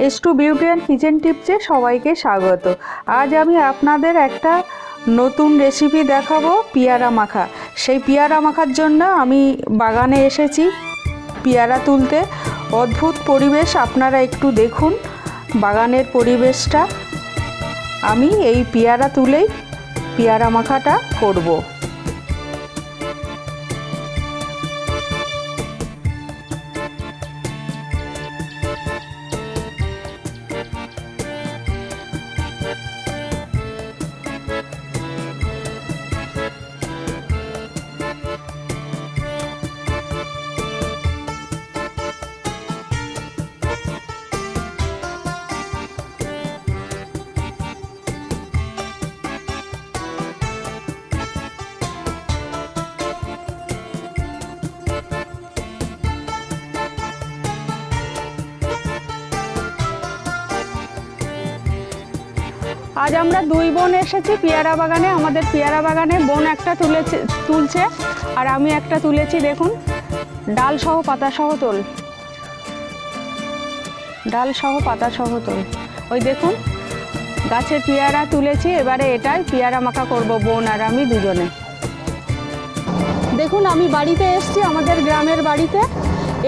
S2 beauty and kitchen টিপসে সবাইকে স্বাগত। আজ আমি আপনাদের একটা নতুন রেসিপি দেখাবো, পেয়ারা মাখা। সেই পেয়ারা মাখার জন্য আমি বাগানে এসেছি পেয়ারা তুলতে। অদ্ভুত পরিবেশ, আপনারা একটু দেখুন বাগানের পরিবেশটা। আমি এই পেয়ারা তুলেই পেয়ারা মাখাটা করব। আজ আমরা দুই বোন এসেছি পেয়ারা বাগানে। আমাদের পেয়ারা বাগানে বোন একটা তুলছে আর আমি একটা তুলেছি। দেখুন, ডাল সহ পাতা সহ তোল, ডাল সহ পাতা সহ তোল। ওই দেখুন গাছের পেয়ারা তুলেছি। এবারে এটাই পেয়ারা মাখা করব বোন আর আমি দুজনে। দেখুন আমি বাড়িতে এসেছি, আমাদের গ্রামের বাড়িতে।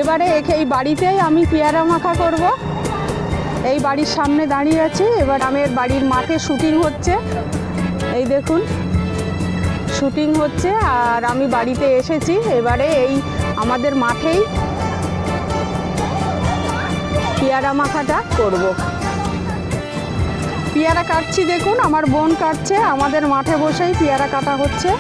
এবারে এই বাড়িতেই আমি পেয়ারা মাখা করব। এই বাড়ির সামনে দাঁড়িয়ে আছি। এবার আমের বাড়ির মাঠে শুটিং হচ্ছে, এই দেখুন শুটিং হচ্ছে আর আমি বাড়িতে এসেছি। এবারে এই আমাদের মাঠেই পেয়ারা মাখাটা করব। পেয়ারা কাটছি, দেখুন আমার বোন কাটছে। আমাদের মাঠে বসেই পেয়ারা কাটা হচ্ছে।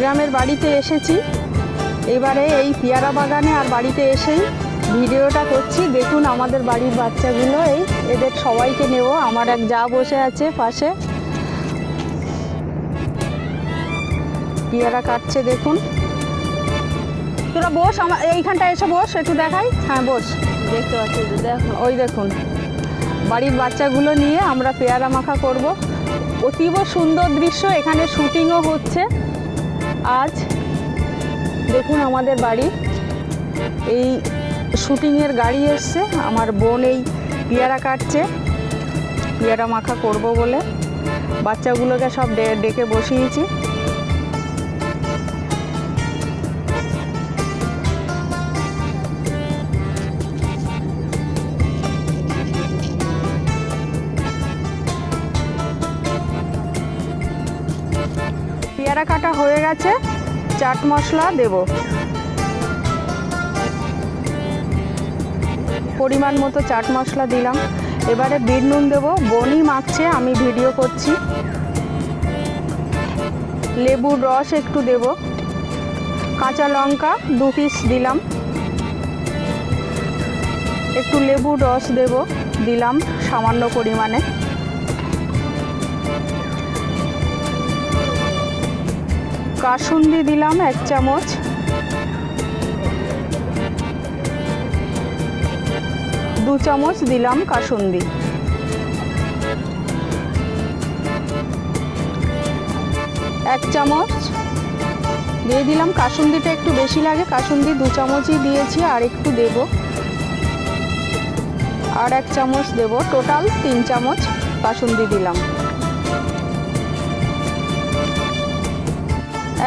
গ্রামের বাড়িতে এসেছি, এবারে এই পেয়ারা বাগানে আর বাড়িতে এসেই ভিডিওটা করছি। দেখুন আমাদের বাড়ির বাচ্চাগুলো, এদের সবাইকে নেব। আমার এক যা বসে আছে পাশে, পেয়ারা কাটছে। দেখুন তোরা বস, আমার এইখানটা এসে বস, একটু দেখাই। হ্যাঁ বস, দেখতে পাচ্ছি। দেখুন ওই দেখুন বাড়ির বাচ্চাগুলো নিয়ে আমরা পেয়ারা মাখা করব। অতীব সুন্দর দৃশ্য, এখানে শুটিংও হচ্ছে আজ। দেখুন আমাদের বাড়ি এই শুটিংয়ের গাড়ি এসছে। আমার বোন এই পেয়ারা কাটছে পেয়ারা মাখা করব বলে। বাচ্চাগুলোকে সব ডেকে বসিয়েছি। পেয়ারা কাটা হয়ে গেছে, চাট মশলা দেব পরিমাণ মতো, চাট মশলা দিলাম। এবারে বিট নুন দেবো। বোনই মাখছে, আমি ভিডিও করছি। লেবুর রস একটু দেব। কাঁচা লঙ্কা 2 পিস দিলাম। একটু লেবুর রস দিলাম সামান্য পরিমাণে। কাসুন্দি দিলাম 1 চামচ। দু চামচ দিলাম কাসুন্দি। 1 চামচ দিয়ে দিলাম। কাসুন্দিটা একটু বেশি লাগে, কাসুন্দি 2 চামচই দিয়েছি, আর একটু দেব। আর 1 চামচ দেব, টোটাল 3 চামচ কাসুন্দি দিলাম।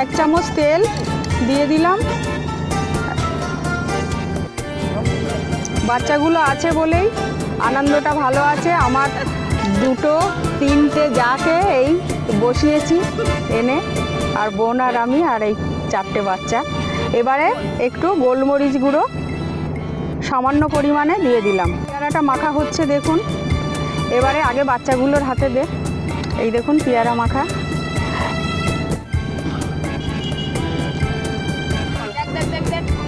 1 চামচ তেল দিয়ে দিলাম। বাচ্চাগুলো আছে বলেই আনন্দটা ভালো আছে। আমার 2-3টে যাকে এই বসিয়েছি এনে, আর বোন আর আমি আর এই 4টে বাচ্চা। এবারে একটু গোলমরিচ গুঁড়ো সামান্য পরিমাণে দিয়ে দিলাম। পেয়ারাটা মাখা হচ্ছে দেখুন। এবারে আগে বাচ্চাগুলোর হাতে দে। এই দেখুন পেয়ারা মাখা।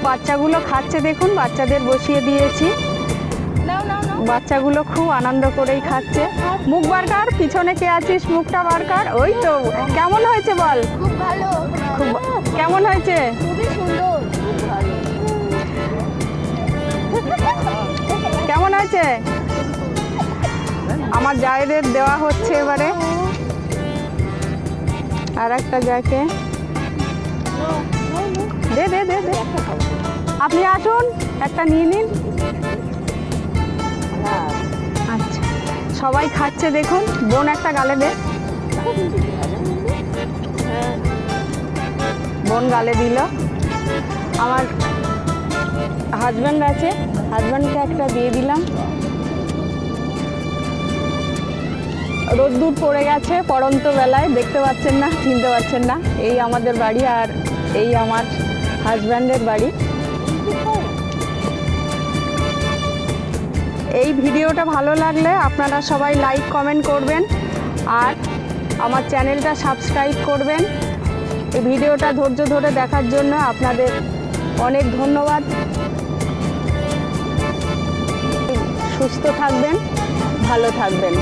বাচ্চাগুলো খাচ্ছে, দেখুন বাচ্চাদের বসিয়ে দিয়েছি। বাচ্চাগুলো খুব আনন্দ করেই খাচ্ছে। মুখ বার কর, পিছনে কে আছিস, মুখটা বার কর। ওই তো, কেমন হয়েছে বল? খুব ভালো। কেমন হয়েছে? খুবই সুন্দর। কেমন হয়েছে? আমার জায়েদের দেওয়া হচ্ছে এবারে। আর একটা যাকে দে দে দে দে আপনি আসুন একটা নিয়ে নিন। আচ্ছা সবাই খাচ্ছে দেখুন। বোন একটা গালে দে। বোন গালে দিল। আমার হাজব্যান্ড আছে, হাজব্যান্ডকে একটা দিয়ে দিলাম। রোদ্দুর পড়ে গেছে পড়ন্ত বেলায়, দেখতে পাচ্ছেন না, চিনতে পারছেন না। এই আমাদের বাড়ি আর এই আমার হাজব্যান্ডের বাড়ি। এই ভিডিওটা ভালো লাগলে আপনারা সবাই লাইক কমেন্ট করবেন আর আমার চ্যানেলটা সাবস্ক্রাইব করবেন। এই ভিডিওটা ধৈর্য ধরে দেখার জন্য আপনাদের অনেক ধন্যবাদ। সুস্থ থাকবেন, ভালো থাকবেন।